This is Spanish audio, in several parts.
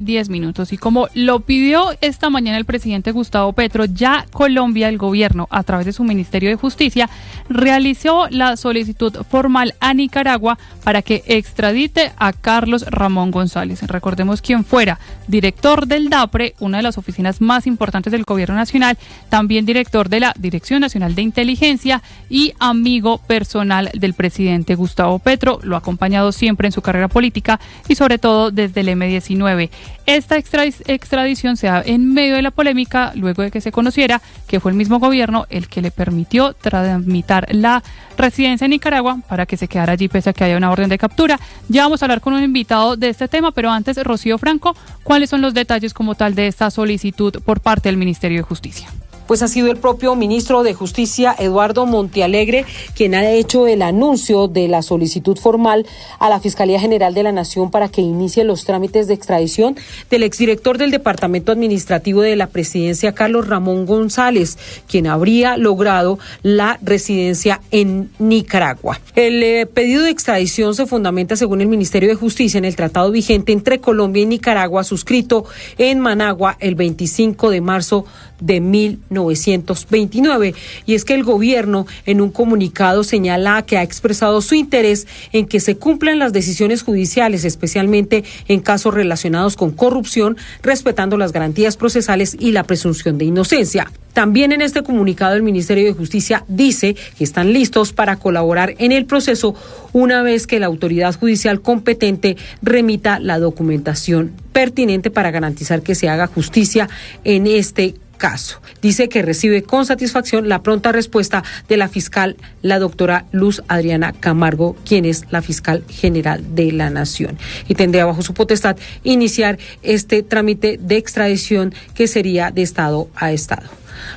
10 minutos. Y como lo pidió esta mañana el presidente Gustavo Petro, ya Colombia, el gobierno, a través de su Ministerio de Justicia, realizó la solicitud formal a Nicaragua para que extradite a Carlos Ramón González. Recordemos quién fuera director del DAPRE, una de las oficinas más importantes del gobierno nacional, también director de la Dirección Nacional de Inteligencia y amigo personal del presidente Gustavo Petro. Lo ha acompañado siempre en su carrera política y sobre todo desde el M-19. Esta extradición se da en medio de la polémica luego de que se conociera que fue el mismo gobierno el que le permitió tramitar la residencia en Nicaragua para que se quedara allí pese a que haya una orden de captura. Ya vamos a hablar con un invitado de este tema, pero antes, Rocío Franco, ¿cuáles son los detalles como tal de esta solicitud por parte del Ministerio de Justicia? Pues ha sido el propio ministro de Justicia, Eduardo Montealegre, quien ha hecho el anuncio de la solicitud formal a la Fiscalía General de la Nación para que inicie los trámites de extradición del exdirector del Departamento Administrativo de la Presidencia, Carlos Ramón González, quien habría logrado la residencia en Nicaragua. El pedido de extradición se fundamenta, según el Ministerio de Justicia, en el tratado vigente entre Colombia y Nicaragua, suscrito en Managua el 25 de marzo de 1929, y es que el gobierno en un comunicado señala que ha expresado su interés en que se cumplan las decisiones judiciales, especialmente en casos relacionados con corrupción, respetando las garantías procesales y la presunción de inocencia. También en este comunicado el Ministerio de Justicia dice que están listos para colaborar en el proceso una vez que la autoridad judicial competente remita la documentación pertinente para garantizar que se haga justicia en este caso. Dice que recibe con satisfacción la pronta respuesta de la fiscal, la doctora Luz Adriana Camargo, quien es la fiscal general de la Nación, y tendría bajo su potestad iniciar este trámite de extradición que sería de estado a estado.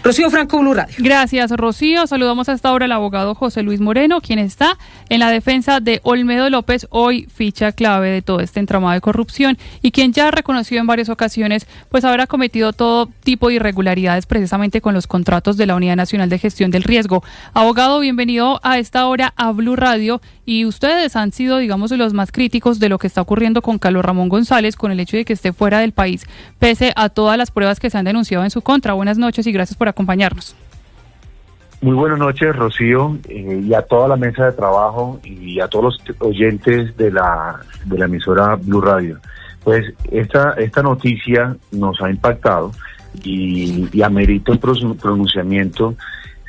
Rocío Franco, Blue Radio. Gracias, Rocío. Saludamos a esta hora al abogado José Luis Moreno, quien está en la defensa de Olmedo López, hoy ficha clave de todo este entramado de corrupción y quien ya ha reconocido en varias ocasiones pues haber cometido todo tipo de irregularidades precisamente con los contratos de la Unidad Nacional de Gestión del Riesgo. Abogado, bienvenido a esta hora a Blue Radio, y ustedes han sido, digamos, los más críticos de lo que está ocurriendo con Carlos Ramón González, con el hecho de que esté fuera del país, pese a todas las pruebas que se han denunciado en su contra. Buenas noches y gracias por acompañarnos. Muy buenas noches, Rocío, y a toda la mesa de trabajo y a todos los oyentes de la emisora Blue Radio. Pues esta noticia nos ha impactado y amerita un pronunciamiento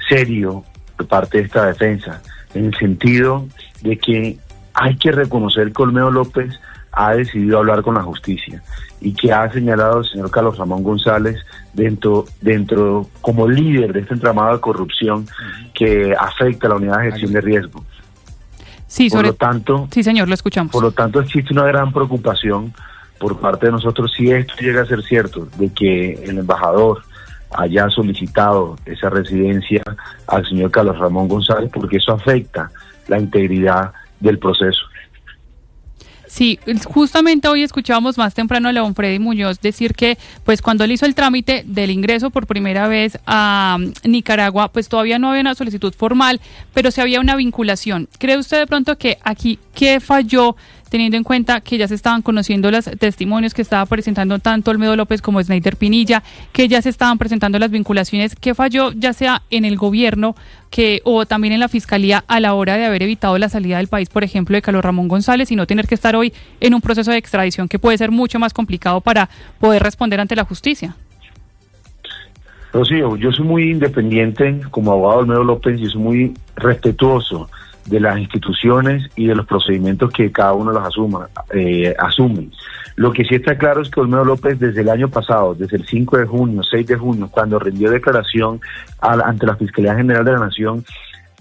serio por parte de esta defensa, en el sentido de que hay que reconocer que Olmedo López ha decidido hablar con la justicia y que ha señalado al señor Carlos Ramón González dentro como líder de este entramado de corrupción que afecta a la unidad de gestión de riesgo. Sí, sí, señor, lo escuchamos. Por lo tanto, existe una gran preocupación por parte de nosotros, si esto llega a ser cierto, de que el embajador haya solicitado esa residencia al señor Carlos Ramón González, porque eso afecta la integridad del proceso. Sí, justamente hoy escuchábamos más temprano a León Freddy Muñoz decir que pues cuando él hizo el trámite del ingreso por primera vez a Nicaragua, pues todavía no había una solicitud formal, pero sí había una vinculación. ¿Cree usted de pronto que aquí qué falló, teniendo en cuenta que ya se estaban conociendo los testimonios que estaba presentando tanto Olmedo López como Snyder Pinilla, que ya se estaban presentando las vinculaciones? ¿Qué falló ya sea en el gobierno o también en la fiscalía a la hora de haber evitado la salida del país, por ejemplo, de Carlos Ramón González, y no tener que estar hoy en un proceso de extradición que puede ser mucho más complicado para poder responder ante la justicia? Rocío, yo soy muy independiente como abogado de Olmedo López y soy muy respetuoso de las instituciones y de los procedimientos que cada uno los asume. Lo que sí está claro es que Olmedo López desde el año pasado, desde el 5 de junio, 6 de junio, cuando rindió declaración ante la Fiscalía General de la Nación,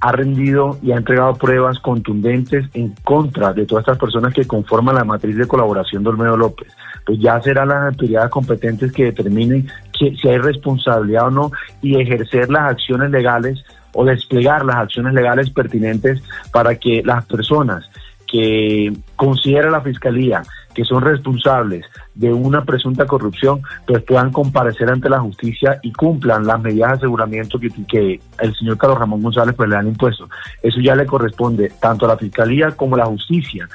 ha rendido y ha entregado pruebas contundentes en contra de todas estas personas que conforman la matriz de colaboración de Olmedo López. Pues ya serán las autoridades competentes que determinen si hay responsabilidad o no y ejercer las acciones legales o desplegar las acciones legales pertinentes para que las personas que considera la Fiscalía que son responsables de una presunta corrupción, pues puedan comparecer ante la justicia y cumplan las medidas de aseguramiento que el señor Carlos Ramón González pues le han impuesto. Eso ya le corresponde tanto a la Fiscalía como a la justicia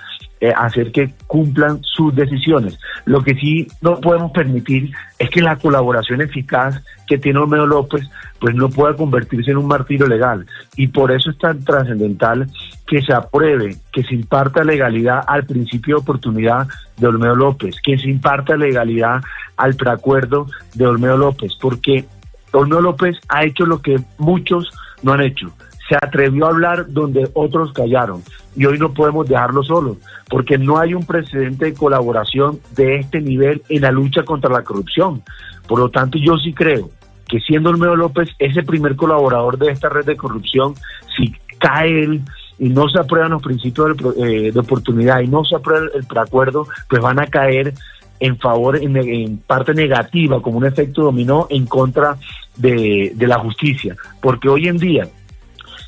hacer que cumplan sus decisiones. Lo que sí no podemos permitir es que la colaboración eficaz que tiene Olmedo López pues no pueda convertirse en un martirio legal, y por eso es tan trascendental que se apruebe, que se imparta legalidad al principio de oportunidad de Olmedo López, que se imparta legalidad al preacuerdo de Olmedo López, porque Olmedo López ha hecho lo que muchos no han hecho. Se atrevió a hablar donde otros callaron, y hoy no podemos dejarlo solo, porque no hay un precedente de colaboración de este nivel en la lucha contra la corrupción. Por lo tanto, yo sí creo que siendo Olmedo López ese primer colaborador de esta red de corrupción, si cae él y no se aprueban los principios de oportunidad y no se aprueba el preacuerdo, pues van a caer en favor, en parte negativa, como un efecto dominó en contra de la justicia, porque hoy en día,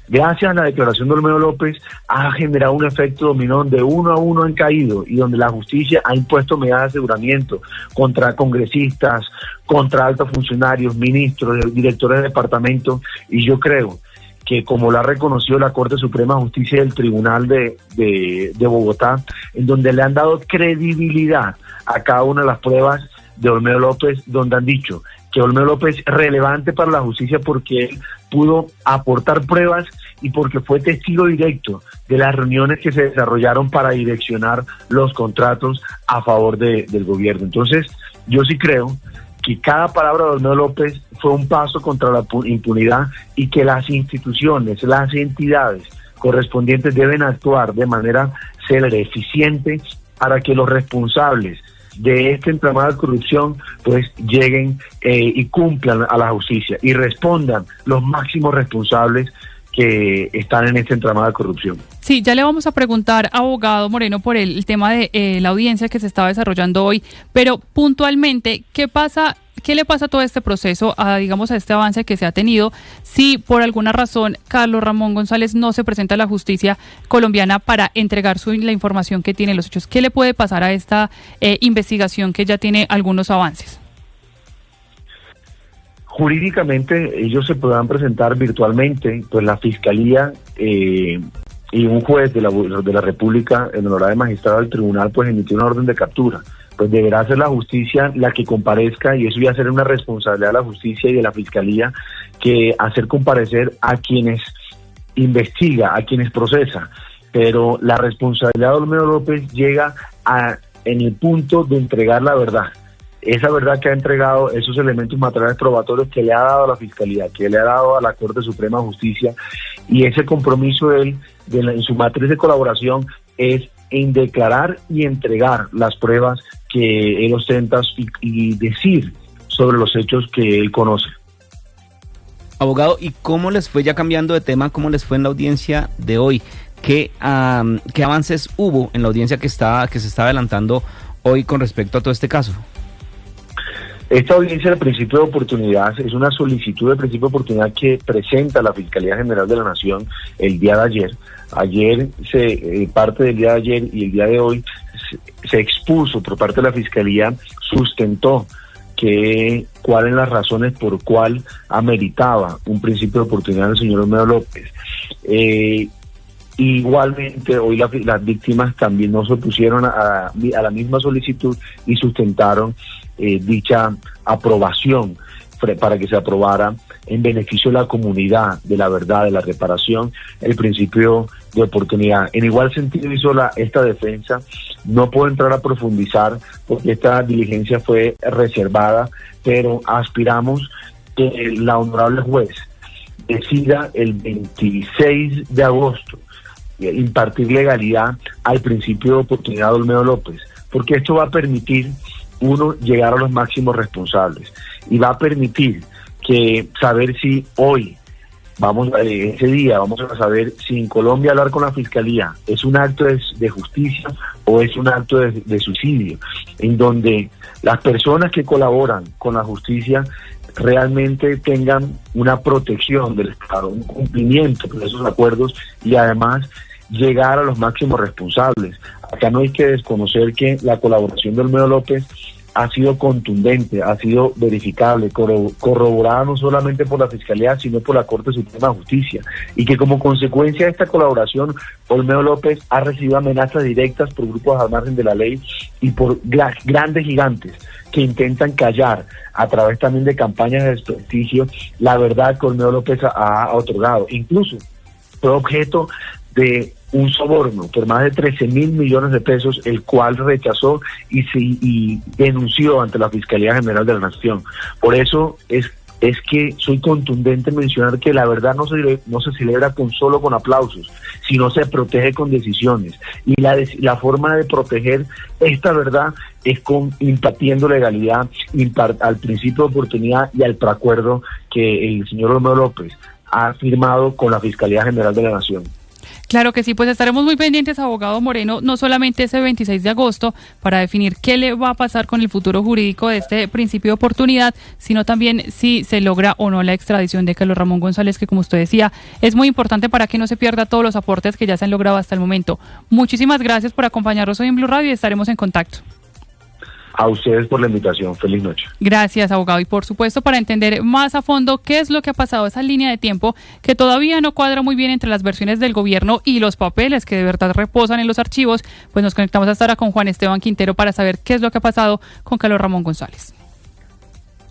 gracias a la declaración de Olmedo López, ha generado un efecto dominó donde uno a uno han caído y donde la justicia ha impuesto medidas de aseguramiento contra congresistas, contra altos funcionarios, ministros, directores de departamento, y yo creo que como lo ha reconocido la Corte Suprema de Justicia y el Tribunal de Bogotá, en donde le han dado credibilidad a cada una de las pruebas de Olmedo López, donde han dicho que Olmedo López es relevante para la justicia porque él pudo aportar pruebas y porque fue testigo directo de las reuniones que se desarrollaron para direccionar los contratos a favor del gobierno. Entonces, yo sí creo que cada palabra de Olmedo López fue un paso contra la impunidad, y que las instituciones, las entidades correspondientes deben actuar de manera célere, eficiente, para que los responsables de este entramado de corrupción pues lleguen y cumplan a la justicia y respondan los máximos responsables que están en este entramado de corrupción. Sí, ya le vamos a preguntar, abogado Moreno, por el tema de la audiencia que se estaba desarrollando hoy, pero puntualmente, ¿qué le pasa a todo este proceso, a este avance que se ha tenido, si por alguna razón Carlos Ramón González no se presenta a la justicia colombiana para entregar la información que tiene los hechos? ¿Qué le puede pasar a esta investigación que ya tiene algunos avances? Jurídicamente ellos se podrán presentar virtualmente, pues la Fiscalía y un juez de la República, el honorable magistrado del tribunal, pues emitió una orden de captura. Pues deberá ser la justicia la que comparezca, y eso ya será una responsabilidad de la justicia y de la Fiscalía, que hacer comparecer a quienes investiga, a quienes procesa. Pero la responsabilidad de Olmedo López llega en el punto de entregar la verdad. Esa verdad que ha entregado, esos elementos materiales probatorios que le ha dado a la Fiscalía, que le ha dado a la Corte Suprema de Justicia, y ese compromiso de él, en su matriz de colaboración, es en declarar y entregar las pruebas que él ostenta y decir sobre los hechos que él conoce. Abogado, ¿y cómo les fue, ya cambiando de tema, cómo les fue en la audiencia de hoy? ¿Qué avances hubo en la audiencia que se está adelantando hoy con respecto a todo este caso? Esta audiencia de principio de oportunidad es una solicitud de principio de oportunidad que presenta la Fiscalía General de la Nación el día de ayer. Parte del día de ayer y el día de hoy se expuso por parte de la Fiscalía, sustentó cuáles las razones por cuál ameritaba un principio de oportunidad del señor Olmedo López. Igualmente, hoy las víctimas también no se opusieron a la misma solicitud y sustentaron dicha aprobación para que se aprobara en beneficio de la comunidad, de la verdad, de la reparación, el principio de oportunidad. En igual sentido hizo esta defensa. No puedo entrar a profundizar porque esta diligencia fue reservada, pero aspiramos que la honorable juez decida el 26 de agosto impartir legalidad al principio de oportunidad de Olmedo López, porque esto va a permitir, uno, llegar a los máximos responsables, y va a permitir saber si hoy, ese día vamos a saber si en Colombia hablar con la Fiscalía es un acto de justicia o es un acto de suicidio, en donde las personas que colaboran con la justicia realmente tengan una protección del Estado, un cumplimiento de esos acuerdos, y además llegar a los máximos responsables. Acá no hay que desconocer que la colaboración de Olmedo López ha sido contundente, ha sido verificable, corroborada no solamente por la Fiscalía, sino por la Corte Suprema de Justicia, y que como consecuencia de esta colaboración, Olmedo López ha recibido amenazas directas por grupos al margen de la ley y por grandes gigantes que intentan callar a través también de campañas de desprestigio la verdad que Olmedo López ha otorgado. Incluso fue objeto de un soborno por más de 13.000 millones de pesos, el cual rechazó y denunció ante la Fiscalía General de la Nación. Por eso es que soy contundente en mencionar que la verdad no se celebra solo con aplausos, sino se protege con decisiones. Y la forma de proteger esta verdad es impartiendo legalidad, al principio de oportunidad y al preacuerdo que el señor Olmedo López ha firmado con la Fiscalía General de la Nación. Claro que sí, pues estaremos muy pendientes, abogado Moreno, no solamente ese 26 de agosto para definir qué le va a pasar con el futuro jurídico de este principio de oportunidad, sino también si se logra o no la extradición de Carlos Ramón González, que como usted decía, es muy importante para que no se pierda todos los aportes que ya se han logrado hasta el momento. Muchísimas gracias por acompañarnos hoy en Blue Radio y estaremos en contacto. A ustedes por la invitación. Feliz noche. Gracias, abogado. Y por supuesto, para entender más a fondo qué es lo que ha pasado, esa línea de tiempo que todavía no cuadra muy bien entre las versiones del gobierno y los papeles que de verdad reposan en los archivos, pues nos conectamos hasta ahora con Juan Esteban Quintero para saber qué es lo que ha pasado con Carlos Ramón González.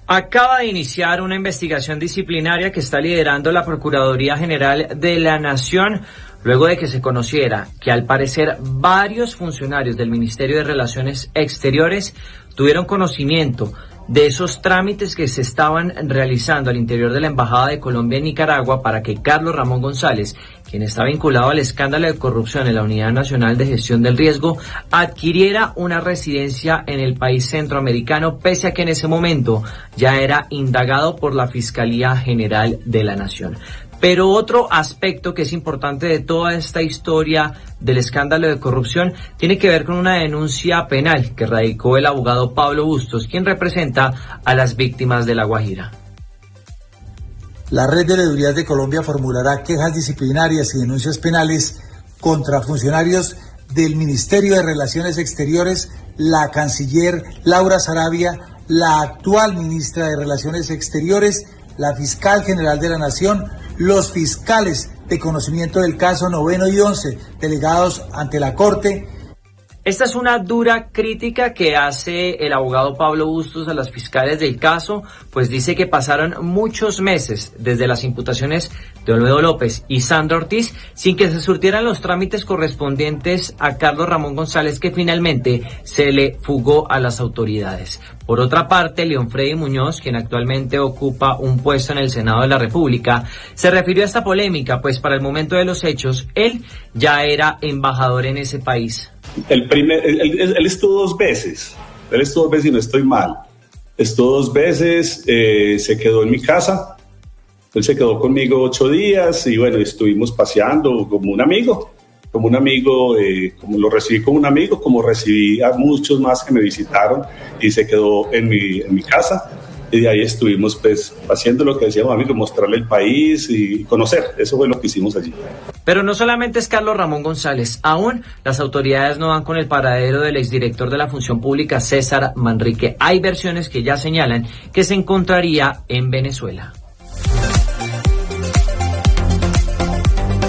Acaba de iniciar una investigación disciplinaria que está liderando la Procuraduría General de la Nación, luego de que se conociera que al parecer varios funcionarios del Ministerio de Relaciones Exteriores tuvieron conocimiento de esos trámites que se estaban realizando al interior de la Embajada de Colombia en Nicaragua para que Carlos Ramón González, quien está vinculado al escándalo de corrupción en la Unidad Nacional de Gestión del Riesgo, adquiriera una residencia en el país centroamericano, pese a que en ese momento ya era indagado por la Fiscalía General de la Nación. Pero otro aspecto que es importante de toda esta historia del escándalo de corrupción tiene que ver con una denuncia penal que radicó el abogado Pablo Bustos, quien representa a las víctimas de La Guajira. La Red de Veedurías de Colombia formulará quejas disciplinarias y denuncias penales contra funcionarios del Ministerio de Relaciones Exteriores, la canciller Laura Sarabia, la actual ministra de Relaciones Exteriores, la fiscal general de la Nación, los fiscales de conocimiento del caso 9 y 11, delegados ante la Corte. Esta es una dura crítica que hace el abogado Pablo Bustos a las fiscales del caso, pues dice que pasaron muchos meses desde las imputaciones de Olmedo López y Sandra Ortiz sin que se surtieran los trámites correspondientes a Carlos Ramón González, que finalmente se le fugó a las autoridades. Por otra parte, León Freddy Muñoz, quien actualmente ocupa un puesto en el Senado de la República, se refirió a esta polémica, pues para el momento de los hechos, él ya era embajador en ese país. Él estuvo dos veces y no estoy mal. Estuvo 2 veces, se quedó en mi casa, él se quedó conmigo 8 días y bueno, estuvimos paseando como un amigo, como lo recibí como un amigo, como recibí a muchos más que me visitaron y se quedó en mi casa. Y de ahí estuvimos pues haciendo lo que decíamos amigos, mostrarle el país y conocer, eso fue lo que hicimos allí. Pero no solamente es Carlos Ramón González, aún las autoridades no dan con el paradero del exdirector de la Función Pública César Manrique. Hay versiones que ya señalan que se encontraría en Venezuela.